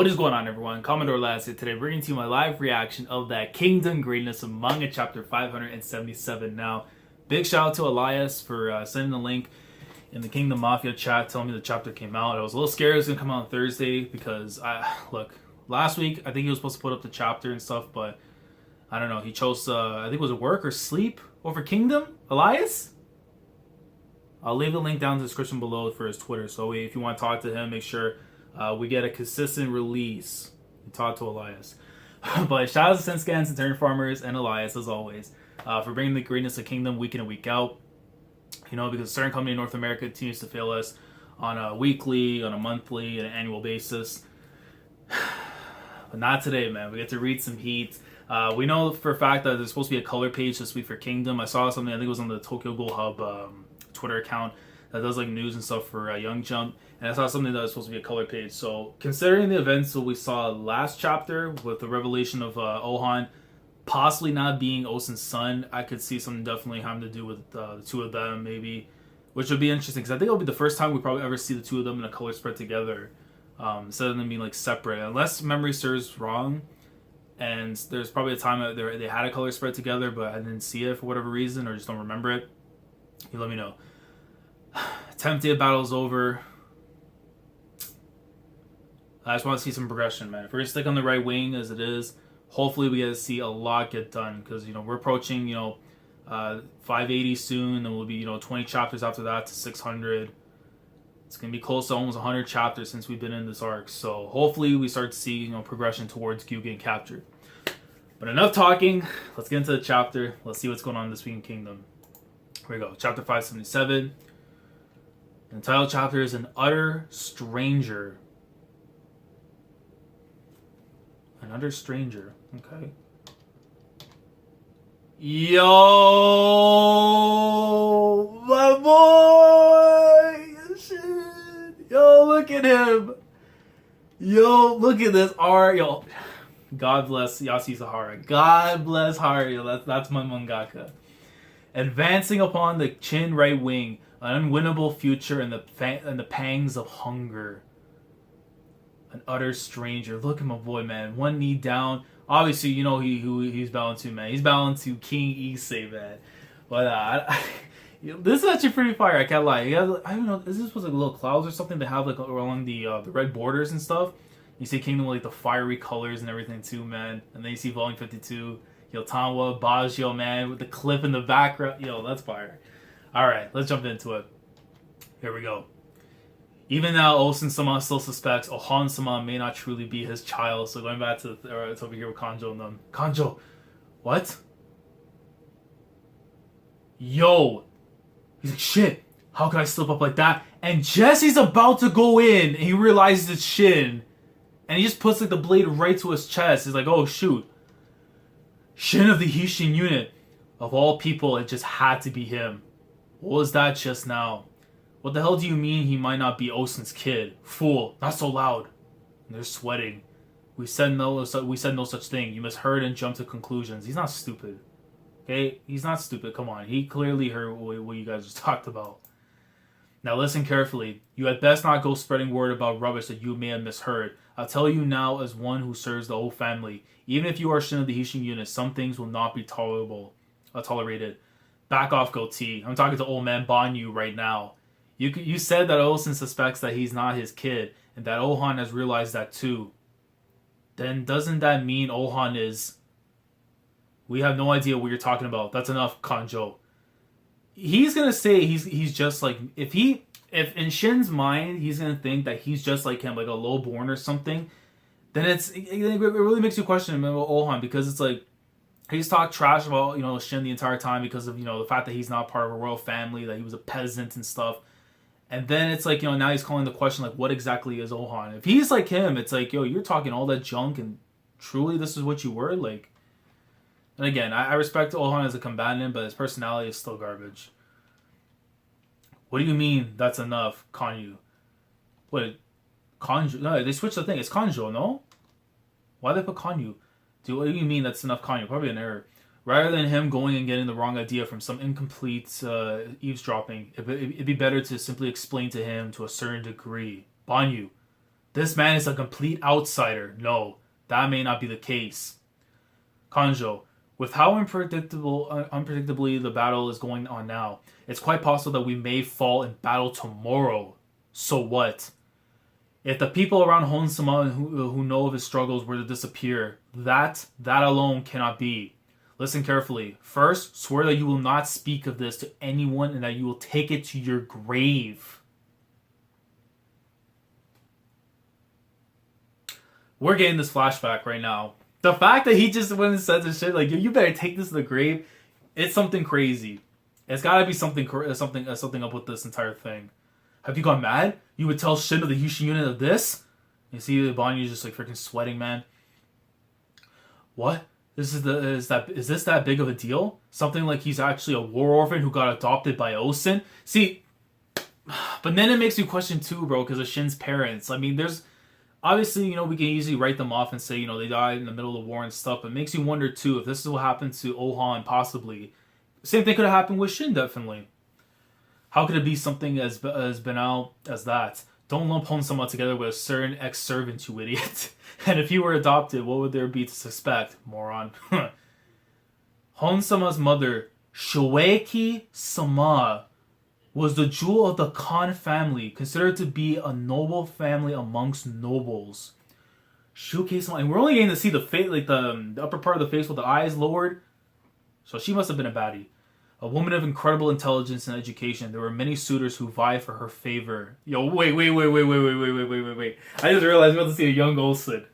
What is going on, everyone? Commodore Last here today, bringing to you my live reaction of that Kingdom Greatness of Manga Chapter 577. Now, big shout out to Elias for sending the link in the Kingdom Mafia chat, telling me the chapter came out. I was a little scared it was going to come out on Thursday because, last week I think he was supposed to put up the chapter and stuff, but I don't know. He chose, I think it was work or sleep over Kingdom. Elias? I'll leave the link down in the description below for his Twitter, so if you want to talk to him, make sure we get a consistent release. Talk to Elias. But shout out to Senscans and Turn Farmers and Elias, as always, for bringing the greatness of Kingdom week in and week out. You know, because a certain company in North America continues to fail us on a weekly, on a monthly, and an annual basis. But not today, man. We get to read some heat. We know for a fact that there's supposed to be a color page this week for Kingdom. I saw something, I think it was on the Tokyo Ghoul Hub Twitter account that does like news and stuff for Young Jump. And I saw something that was supposed to be a color page. So considering the events that we saw last chapter with the revelation of Ou Hon possibly not being Osun's son, I could see something definitely having to do with the two of them maybe, which would be interesting because I think it'll be the first time we probably ever see the two of them in a color spread together instead of them being like separate, unless memory serves wrong. And there's probably a time that they had a color spread together, but I didn't see it for whatever reason or just don't remember it. You let me know. 10th day of battle is over. I just want to see some progression, man. If we're going to stick on the right wing as it is, hopefully we get to see a lot get done. Because, you know, we're approaching, 580 soon. And we'll be, 20 chapters after that to 600. It's going to be close to almost 100 chapters since we've been in this arc. So hopefully we start to see, progression towards Gyu getting captured. But enough talking. Let's get into the chapter. Let's see what's going on this week in Kingdom. Here we go. Chapter 577. And the title chapter is An Utter Stranger. An utter stranger. Okay. Yo, my boy. Shit. Yo, look at him. Yo, look at this art. Yo, God bless Yasi Sahara. God bless Hari. That's my mangaka. Advancing upon the Chin right wing, an unwinnable future and the pangs of hunger. An utter stranger. Look at my boy, man. One knee down. Obviously, you know who he's bowing to, man. He's bowing to King Issei, man. But this is actually pretty fire. I can't lie. I don't know. Is this supposed to be little clouds or something to have like along the red borders and stuff? You see Kingdom with like the fiery colors and everything too, man. And then you see Volume 52. Tanwa, Bajio, man, with the cliff in the background. Yo, that's fire. All right, let's jump into it. Here we go. Even now, Osun-sama still suspects Ou Hon-sama may not truly be his child. So going back to it's over here with Kanjo and them. Kanjo, what? Yo. He's like, shit, how could I slip up like that? And Jesse's about to go in, and he realizes it's Shin. And he just puts like the blade right to his chest. He's like, oh, shoot. Shin of the Hi Shin Unit. Of all people, it just had to be him. What was that just now? What the hell do you mean he might not be Osun's kid? Fool, not so loud. And they're sweating. We said no such thing. You misheard and jumped to conclusions. He's not stupid. Okay? He's not stupid. Come on. He clearly heard what you guys just talked about. Now listen carefully. You had best not go spreading word about rubbish that you may have misheard. I'll tell you now as one who serves the whole family. Even if you are Shin of the Hi Shin Unit, some things will not be tolerated. Back off, goatee. I'm talking to old man Banyou right now. You said that Osun suspects that he's not his kid, and that Ou Hon has realized that too. Then doesn't that mean Ou Hon is... We have no idea what you're talking about. That's enough, Kanjo. He's gonna say he's just like... If in Shin's mind, he's gonna think that he's just like him, like a lowborn or something, then it really makes you question him about Ou Hon, because it's like... He's talked trash about, Shin the entire time because of, the fact that he's not part of a royal family, that he was a peasant and stuff. And then it's like, now he's calling the question, like, what exactly is Ou Hon? If he's like him, it's like, yo, you're talking all that junk and truly this is what you were? Like, and again, I respect Ou Hon as a combatant, but his personality is still garbage. What do you mean that's enough, Kanyu? Wait, Kanju? No, they switched the thing. It's Kanjo, no? Why they put Kanyu? Dude, what do you mean that's enough Kanyu? Probably an error. Rather than him going and getting the wrong idea from some incomplete eavesdropping, it'd be better to simply explain to him to a certain degree. Banyou, This man is a complete outsider. No, that may not be the case. Kanjo, with how unpredictably the battle is going on now, it's quite possible that we may fall in battle tomorrow. So what? If the people around Hon-sama who know of his struggles were to disappear, that alone cannot be. Listen carefully. First, swear that you will not speak of this to anyone and that you will take it to your grave. We're getting this flashback right now. The fact that he just went and said this shit, like, you better take this to the grave, it's something crazy. It's gotta be something up with this entire thing. Have you gone mad? You would tell Shin of the Hi Shin Unit of this? You see Banyou just like freaking sweating, man. What? Is this that big of a deal? Something like he's actually a war orphan who got adopted by Osen? See, but then it makes you question too, bro, because of Shin's parents. I mean, there's obviously, we can easily write them off and say, they died in the middle of the war and stuff. But it makes you wonder too if this is what happened to Oh Han, possibly. Same thing could have happened with Shin, definitely. How could it be something as banal as that? Don't lump Hon-sama together with a certain ex-servant, you idiot. And if you were adopted, what would there be to suspect, moron? Hon-sama's mother, Shukei-sama, was the jewel of the Khan family, considered to be a noble family amongst nobles. Shukei-sama, and we're only getting to see the face, like the upper part of the face with the eyes lowered. So she must have been a baddie. A woman of incredible intelligence and education. There were many suitors who vied for her favor. Yo, wait. I just realized we're about to see a young Olsen.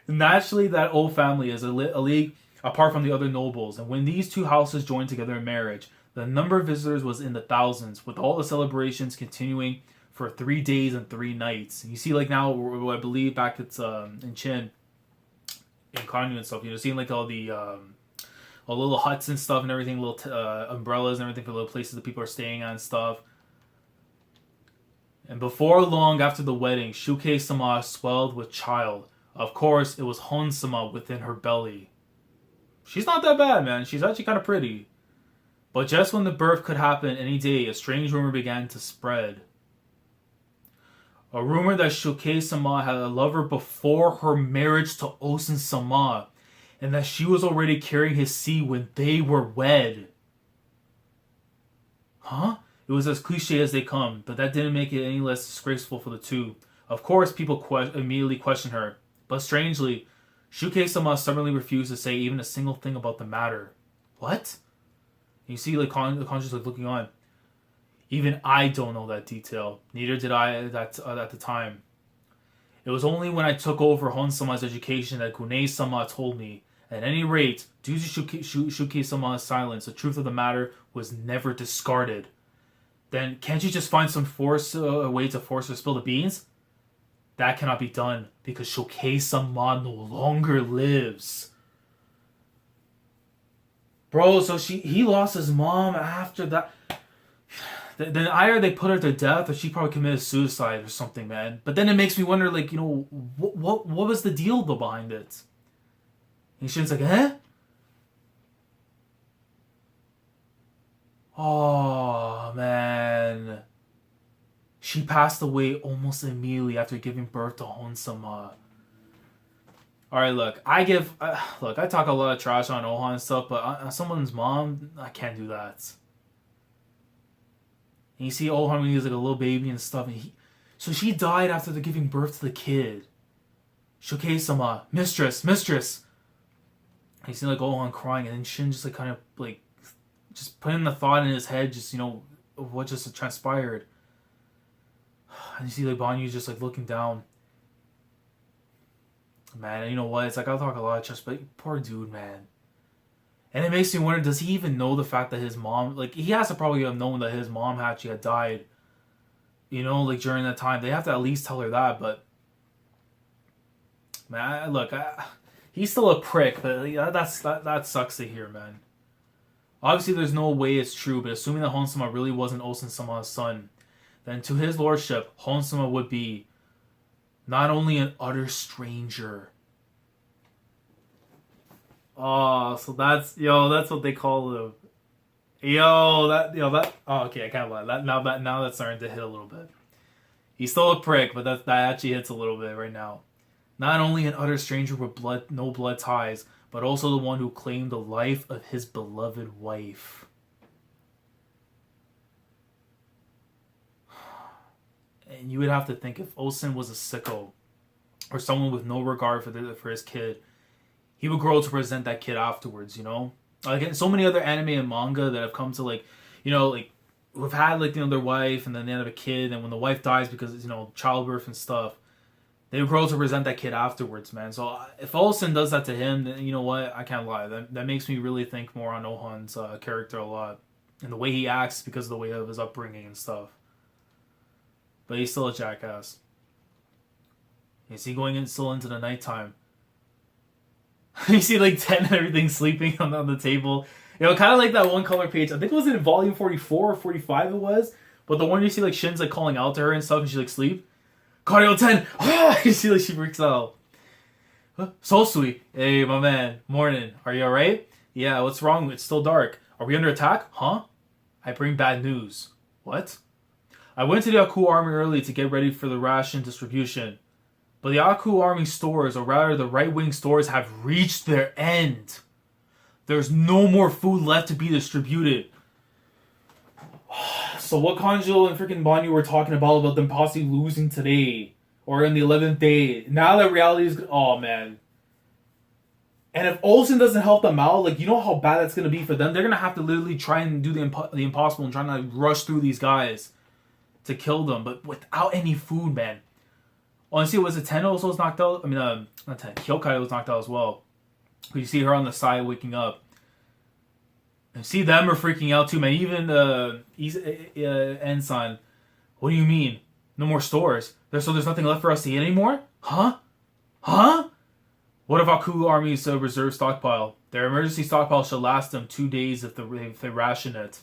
Naturally, that old family is a league apart from the other nobles. And when these two houses joined together in marriage, the number of visitors was in the thousands, with all the celebrations continuing for 3 days and 3 nights. And you see, like now, I believe back it's in Chin, in Kanyu and stuff, seeing like all the little huts and stuff and everything, little umbrellas and everything for little places that people are staying at and stuff. And before long after the wedding, Shukei-sama swelled with child. Of course, it was Hon-sama within her belly. She's not that bad, man. She's actually kind of pretty. But just when the birth could happen any day, a strange rumor began to spread. A rumor that Shukei-sama had a lover before her marriage to Osen-sama, and that she was already carrying his seed when they were wed. Huh? It was as cliche as they come, but that didn't make it any less disgraceful for the two. Of course, people immediately questioned her, but strangely, Shukei-sama stubbornly refused to say even a single thing about the matter. What? You see, like, the conscious like looking on. Even I don't know that detail. Neither did I at the time. It was only when I took over Hon-sama's education that Gunei-sama told me. At any rate, due to Shukei-sama's silence, the truth of the matter was never discarded. Then, can't you just find some way to force her to spill the beans? That cannot be done, because Shukei-sama no longer lives. Bro, so he lost his mom after that. Then either they put her to death, or she probably committed suicide or something, man. But then it makes me wonder, like, what was the deal though behind it? And Shin's like, eh? Oh, man. She passed away almost immediately after giving birth to Hon-sama. Alright, look, I talk a lot of trash on Ohan and stuff, but on someone's mom, I can't do that. And you see Ohan when he was like a little baby and stuff, so she died after the giving birth to the kid. Shukei-sama, mistress. And you see like Ohan crying, and then Shin just like kind of like just putting the thought in his head, just of what just transpired. And you see like Banyou just like looking down. Man, and you know what? It's like I'll talk a lot of trash, but poor dude, man. And it makes me wonder, does he even know the fact that his mom, like, he has to probably have known that his mom actually had died, like, during that time. They have to at least tell her that, but, man, look, he's still a prick, but that sucks to hear, man. Obviously, there's no way it's true, but assuming that Hon-sama really wasn't Osen-sama's son, then to his lordship, Hon-sama would be not only an utter stranger. Oh, so that's what they call him. Oh, okay, I can't lie. Now that's starting to hit a little bit. He's still a prick, but that actually hits a little bit right now. Not only an utter stranger with no blood ties, but also the one who claimed the life of his beloved wife. And you would have to think if Osen was a sicko, or someone with no regard for his kid, he would grow to resent that kid afterwards, you know? Like in so many other anime and manga that have come to like, you know, like who've had like, you know, their wife and then they have a kid, and when the wife dies because, you know, childbirth and stuff, they grow to resent that kid afterwards, man. So if Olsen does that to him, then you know what? I can't lie. That makes me really think more on Ohon's character a lot. And the way he acts because of the way of his upbringing and stuff. But he's still a jackass. Is he going in still into the nighttime? You see like 10 and everything sleeping on the table. You know, kind of like that one color page. I think it was in volume 44 or 45 it was. But the one you see like Shin's like calling out to her and stuff and she's like sleep. Cardio 10! You see like she freaks out. So sweet. Hey, my man. Morning. Are you alright? Yeah, what's wrong? It's still dark. Are we under attack? Huh? I bring bad news. What? I went to the Aku army early to get ready for the ration distribution. But the Aku army stores, or rather the right-wing stores, have reached their end. There's no more food left to be distributed. So what Kanjo and freaking Banyou were talking about them possibly losing today, or in the 11th day, now that reality is... Oh, man. And if Olsen doesn't help them out, like, you know how bad that's going to be for them? They're going to have to literally try and do the impossible and try to like, rush through these guys to kill them, but without any food, man. Honestly, was it 10 also was knocked out? I mean, not 10. Hyokai was knocked out as well. You see her on the side waking up. And see them are freaking out too, man. Even Ensign. What do you mean? No more stores? There's nothing left for us to eat anymore? Huh? Huh? What if Aku Army's reserve stockpile? Their emergency stockpile should last them 2 days if they ration it.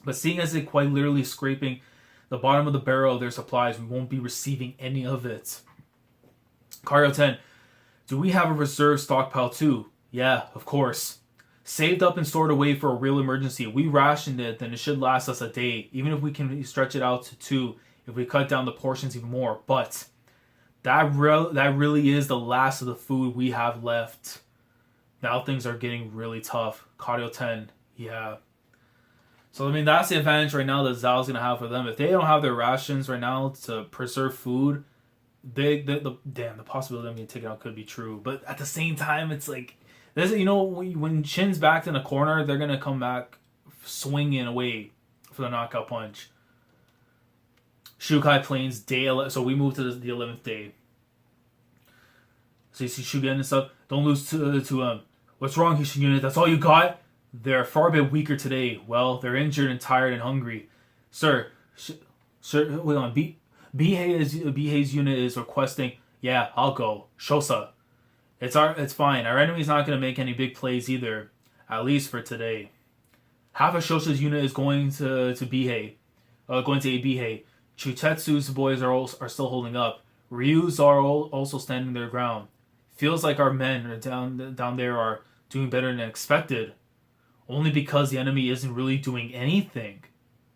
But seeing as they quite literally scraping the bottom of the barrel of their supplies, we won't be receiving any of it. Cardio 10. Do we have a reserve stockpile too? Yeah, of course. Saved up and stored away for a real emergency. If we rationed it, then it should last us a day. Even if we can stretch it out to 2, if we cut down the portions even more. But that really is the last of the food we have left. Now things are getting really tough. Cardio 10. Yeah. So, I mean, that's the advantage right now that Zhao's going to have for them. If they don't have their rations right now to preserve food, the possibility of them getting taken out could be true. But at the same time, it's like... You know, when Shin's backed in a corner, they're going to come back swinging away for the knockout punch. Shukei Plains, day 11. So we move to the 11th day. So you see Shugin and stuff. Don't lose to what's wrong, Hi Shin Unit? That's all you got? They're far a bit weaker today. Well, they're injured and tired and hungry. Sir, wait on. Bihei's unit is requesting... Yeah, I'll go. Shosa. It's fine. Our enemy's not going to make any big plays either. At least for today. Half of Shosa's unit is going to Bihei. Going to Bihei. Chutetsu's boys are still holding up. Ryu's are also standing their ground. Feels like our men down there are doing better than expected. Only because the enemy isn't really doing anything.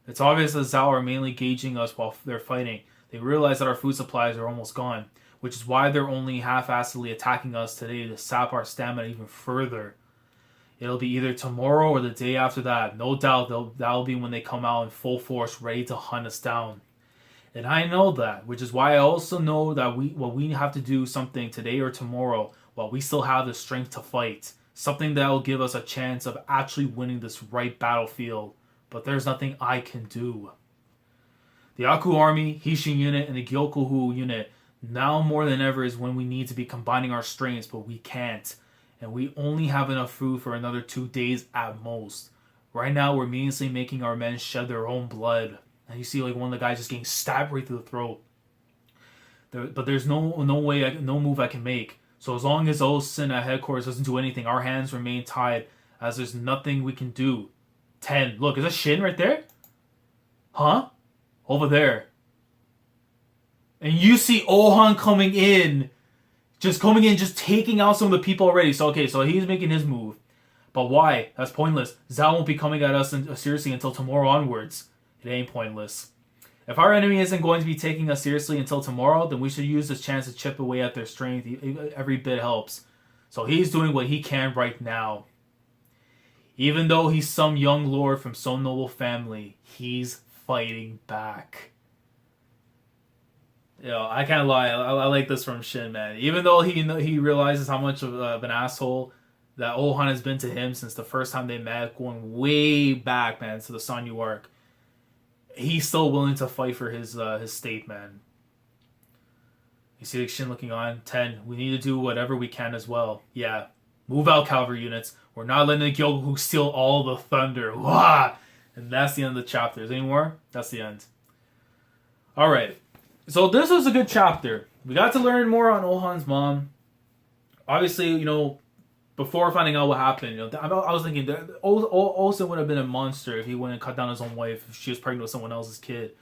It's obvious that Zhao are mainly gauging us while they're fighting. They realize that our food supplies are almost gone, which is why they're only half-assedly attacking us today to sap our stamina even further. It'll be either tomorrow or the day after that. No doubt that'll be when they come out in full force, ready to hunt us down. And I know that, which is why I also know that we have to do something today or tomorrow while we still have the strength to fight. Something that will give us a chance of actually winning this right battlefield. But there's nothing I can do. The Aku Army, Hi Shin Unit, and the Gyokuhu Unit, now more than ever is when we need to be combining our strengths, but we can't. And we only have enough food for another 2 days at most. Right now, we're meaninglessly making our men shed their own blood. And you see like one of the guys just getting stabbed right through the throat. But there's no move I can make. So as long as Olsen at headquarters doesn't do anything, our hands remain tied, as there's nothing we can do. 10. Look, is that Shin right there? Huh? Over there. And you see Ou Hon coming in, just taking out some of the people already. So he's making his move. But why? That's pointless. Zhao won't be coming at us seriously until tomorrow onwards. It ain't pointless. If our enemy isn't going to be taking us seriously until tomorrow, then we should use this chance to chip away at their strength. Every bit helps. So he's doing what he can right now. Even though he's some young lord from some noble family, he's fighting back. I can't lie. I like this from Shin, man. Even though he realizes how much of an asshole that Ou Hon has been to him since the first time they met, going way back, man, to the Sanyu arc. He's still willing to fight for his state, man. You see Shin looking on. 10. We need to do whatever we can as well. Yeah. Move out, cavalry units. We're not letting the Gyoku steal all the thunder. Wah! And that's the end of the chapter. Is there any more? That's the end. Alright. So this was a good chapter. We got to learn more on Ou Hon's mom. Obviously, before finding out what happened, I was thinking that Olsen would have been a monster if he wouldn't cut down his own wife if she was pregnant with someone else's kid.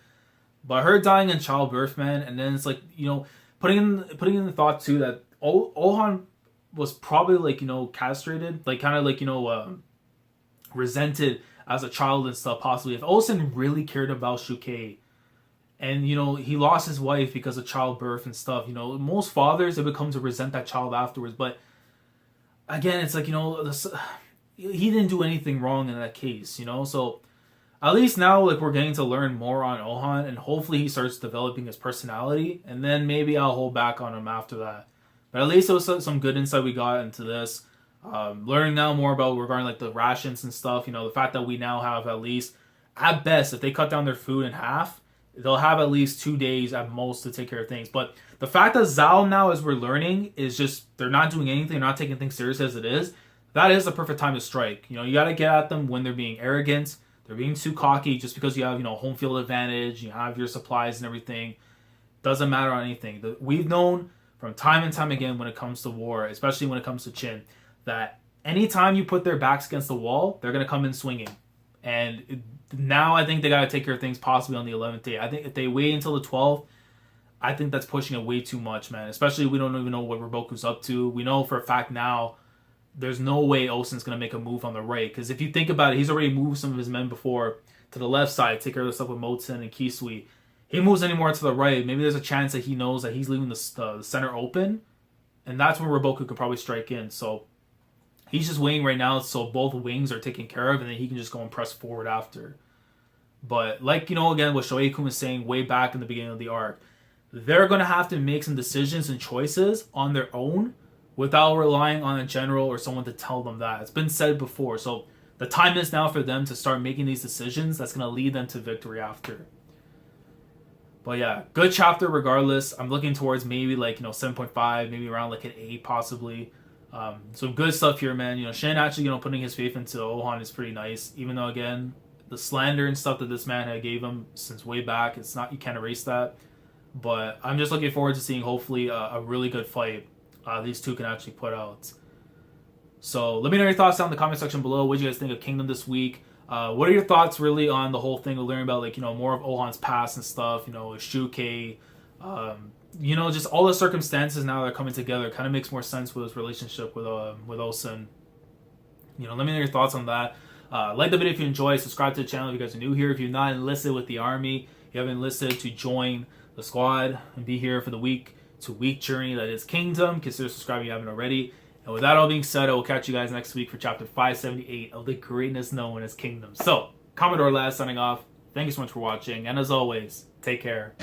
But her dying in childbirth, man, and then it's like, putting in the thought too that Ou Hon was probably castrated, resented as a child and stuff. Possibly if Olsen really cared about Shukei, and he lost his wife because of childbirth and stuff. Most fathers have become to resent that child afterwards, but. Again, it's like, he didn't do anything wrong in that case, So, at least now, we're getting to learn more on Ou Hon, and hopefully he starts developing his personality, and then maybe I'll hold back on him after that. But at least it was some good insight we got into this. Learning now more about regarding, the rations and stuff, the fact that we now have at least, at best, if they cut down their food in half, they'll have at least 2 days at most to take care of things. But the fact that Zhao now, as we're learning, is just they're not doing anything, they're not taking things serious as it is. That is the perfect time to strike. You got to get at them when they're being arrogant, they're being too cocky. Just because you have home field advantage, you have your supplies and everything, doesn't matter on anything. We've known from time and time again when it comes to war, especially when it comes to Qin, that anytime you put their backs against the wall, they're gonna come in swinging. And now I think they got to take care of things possibly on the 11th day. I think if they wait until the 12th, I think that's pushing it way too much, man. Especially we don't even know what Roboku's up to. We know for a fact now there's no way Osen's going to make a move on the right. Because if you think about it, he's already moved some of his men before to the left side, take care of the stuff with Moten and Kisui. He moves any more to the right, maybe there's a chance that he knows that he's leaving the center open. And that's when Roboku could probably strike in. So he's just waiting right now so both wings are taken care of, and then he can just go and press forward after. But again, what Shoei-kun was saying way back in the beginning of the arc, they're going to have to make some decisions and choices on their own without relying on a general or someone to tell them that. It's been said before. So the time is now for them to start making these decisions that's going to lead them to victory after. But yeah, good chapter regardless. I'm looking towards maybe 7.5, maybe around an 8 possibly. Some good stuff here, man. Shin actually, putting his faith into Ou Hon is pretty nice. Even though, again, the slander and stuff that this man had gave him since way back, it's not, you can't erase that. But I'm just looking forward to seeing hopefully a really good fight these two can actually put out. So let me know your thoughts down in the comment section below. What did you guys think of Kingdom this week? What are your thoughts really on the whole thing of learning about more of Ou Hon's past and stuff? Shukei. Just all the circumstances now that are coming together kind of makes more sense with his relationship with Osen. Let me know your thoughts on that. Like the video if you enjoy. Subscribe to the channel if you guys are new here. If you're not enlisted with the army, you haven't enlisted to join the squad and be here for the week-to-week journey that is Kingdom, consider subscribing if you haven't already. And with that all being said, I will catch you guys next week for chapter 578 of the greatness known as Kingdom. So, Commodore Laz signing off. Thank you so much for watching, and as always, take care.